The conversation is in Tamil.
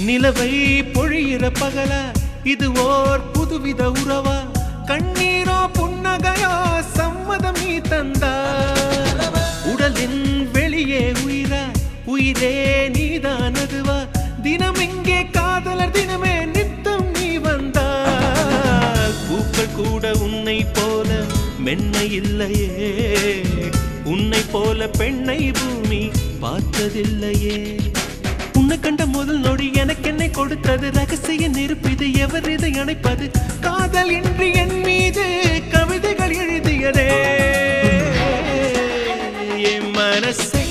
நிலவை பொழியிற பகலா இது ஓர் புதுவித உறவா கண்ணீரோ புன்னகையோ சம்மதம் நீ தந்தா உடலின் வெளியே உயிரா உயிரே நீதான் அதுவா தினம் இங்கே காதலர் தினமே நித்தம் நீ வந்தா பூக்கள் கூட உன்னை போல மென்மை இல்லையே உன்னை போல பெண்ணை பூமி பார்த்ததில்லையே உன்னை கண்ட முதல் நொடி எனக்கு என்னை கொடுத்தது ரகசிய நெருப்பு இது எவர் இதை அணைப்பது காதல் இன்றி என் மீது கவிதைகள் எழுதியதே என் மனசை